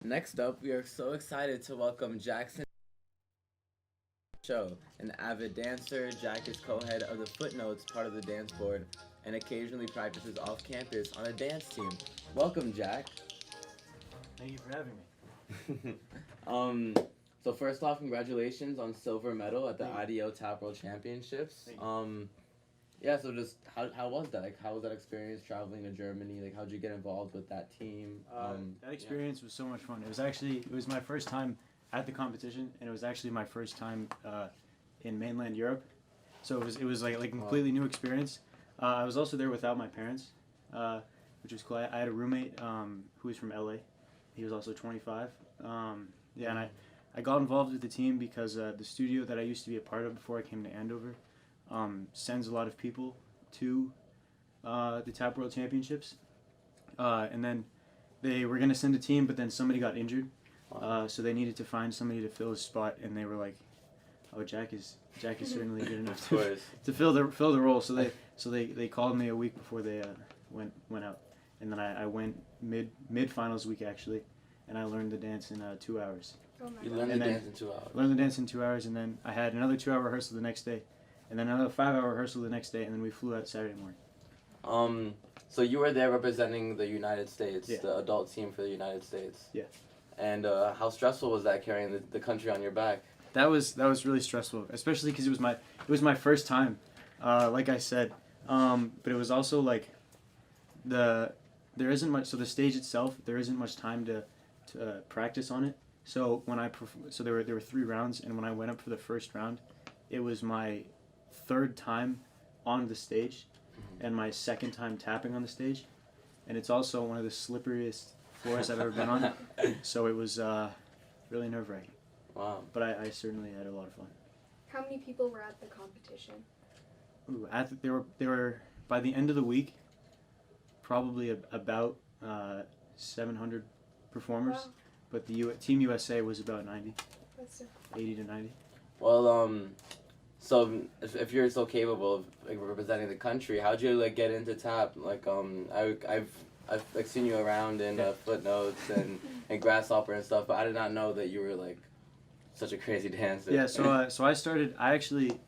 Next up, we are so excited to welcome Jackson Show, an avid dancer. Jack is co-head of the Footnotes part of the dance board and occasionally practices off campus on a dance team. Welcome, Jack. Thank you for having me. um, so first off, congratulations on silver medal at the Thank IDO Tap World Championships. Thank you. Yeah, so just how was that? Like, how was that experience traveling to Germany? Like, how'd you get involved with that team? That experience was so much fun. It was my first time at the competition, and it was actually my first time in mainland Europe. So it was like a completely new experience. I was also there without my parents, which was cool. I had a roommate who was from LA. He was also 25. Yeah, and I got involved with the team because the studio that I used to be a part of before I came to Andover sends a lot of people to the Tap World Championships. And then they were going to send a team, but then somebody got injured. So they needed to find somebody to fill his spot, and they were like, "Oh, Jack is certainly good enough to fill the role." So they called me a week before they went out, and then I went mid finals week actually, and I learned the dance in 2 hours. Oh my You God. learned the dance in 2 hours. Learned the dance in 2 hours, and then I had another 2 hour rehearsal the next day, and then another 5 hour rehearsal the next day, and then we flew out Saturday morning. So you were there representing the United States, Yeah. the adult team for the United States. Yeah. And how stressful was that carrying the country on your back? That was really stressful, especially because it was my first time, like I said. But it was also like there isn't much. So the stage itself, there isn't much time to practice on it. So so there were 3 rounds, and when I went up for the first round, it was my 3rd time on the stage, and my 2nd time tapping on the stage, and it's also one of the slipperiest floors I've ever been on. So it was really nerve-wracking. Wow. But I certainly had a lot of fun. How many people were at the competition? Ooh, there were by the end of the week, probably about 700 performers. Wow. But the Team USA was about 90, That's so 80 to 90. Well, so if you're so capable of like representing the country, how'd you like get into tap? Like, I've like seen you around in Footnotes and Grasshopper and stuff, but I did not know that you were like such a crazy dancer. Yeah, so I started. I actually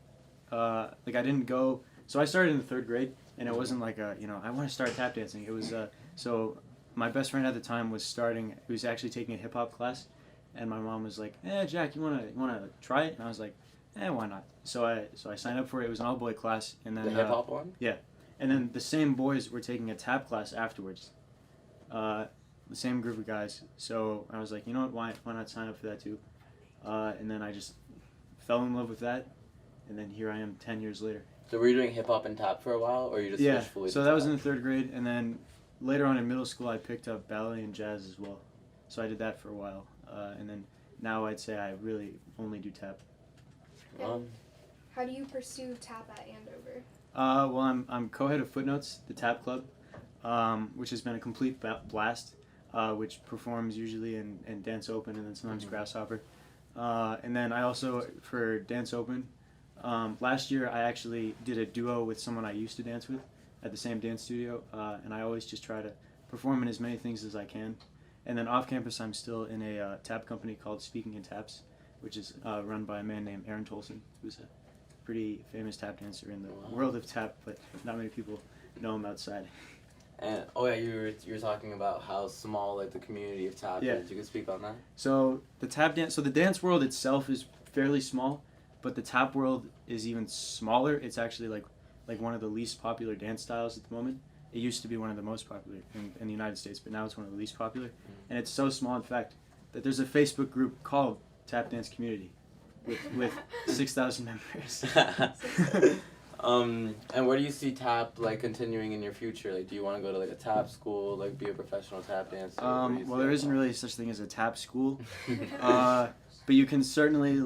I didn't go. So I started in the 3rd grade, and it wasn't like I want to start tap dancing. It was so my best friend at the time was starting. He was actually taking a hip hop class, and my mom was like, Jack, you wanna try it?" And I was like, why not? So I signed up for it. It was an all boy class, and then the hip hop one. Yeah, and then the same boys were taking a tap class afterwards. The same group of guys. So I was like, you know what? Why not sign up for that too? And then I just fell in love with that, and then here I am 10 years later. So were you doing hip hop and tap for a while, or you just switched fully? So to that tap? was in the 3rd grade, and then later on in middle school I picked up ballet and jazz as well. So I did that for a while, and then now I'd say I really only do tap. How do you pursue tap at Andover? Well, I'm co-head of Footnotes, the tap club, which has been a complete blast, which performs usually in Dance Open and then sometimes Grasshopper. And then I also, for Dance Open, last year I actually did a duo with someone I used to dance with at the same dance studio, and I always just try to perform in as many things as I can. And then off campus I'm still in a tap company called Speaking in Taps, which is run by a man named Aaron Tolson, who's a pretty famous tap dancer in the world of tap, but not many people know him outside. And you were talking about how small like the community of tap is. You could speak on that. So the dance world itself is fairly small, but the tap world is even smaller. It's actually like one of the least popular dance styles at the moment. It used to be one of the most popular in the United States, but now it's one of the least popular. And it's so small, in fact, that there's a Facebook group called Tap Dance Community with 6,000 members. And where do you see tap like continuing in your future? Like, do you want to go to like a tap school, like be a professional tap dancer? Well, there isn't really such thing as a tap school, but you can certainly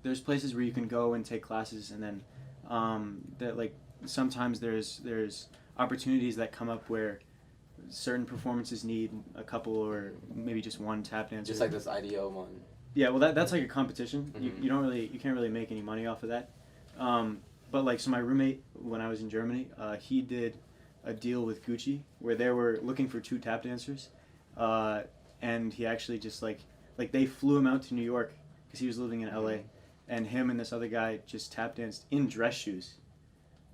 there's places where you can go and take classes, and then that sometimes there's opportunities that come up where certain performances need a couple or maybe just one tap dancer. Just like this IDO one. Yeah, well that's like a competition. You can't really make any money off of that. But so my roommate when I was in Germany, he did a deal with Gucci where they were looking for 2 tap dancers, and he actually just like they flew him out to New York because he was living in LA, and him and this other guy just tap danced in dress shoes,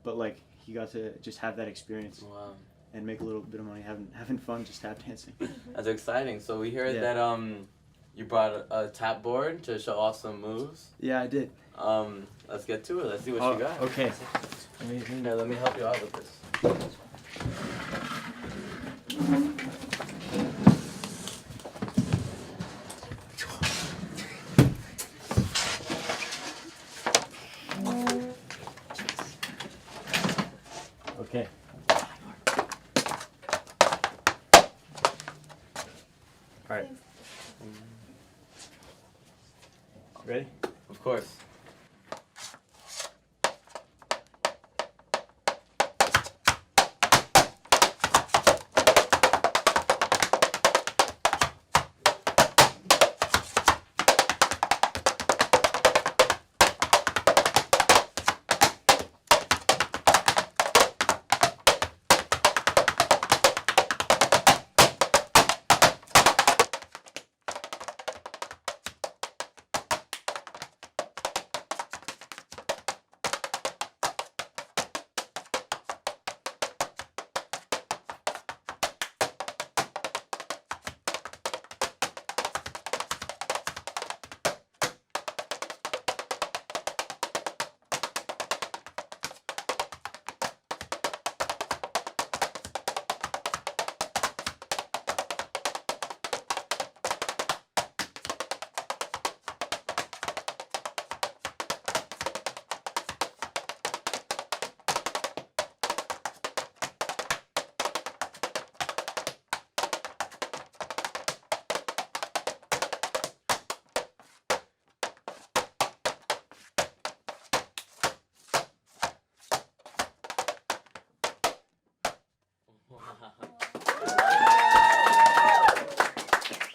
but like he got to just have that experience. Wow. And make a little bit of money having fun just tap dancing. That's exciting. So we heard Yeah. that you brought a tap board to show off some moves. Yeah, I did. Let's get to it. Let's see what you got. Okay. Let me help you out with this. Okay. All right. Ready? Of course.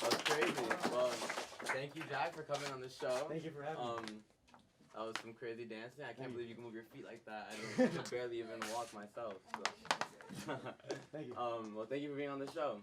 That's crazy. Well, thank you, Jack, for coming on the show. Thank you for having me. That was some crazy dancing. I can't believe you can move your feet like that. I can barely even walk myself. So. Thank you. Well, thank you for being on the show.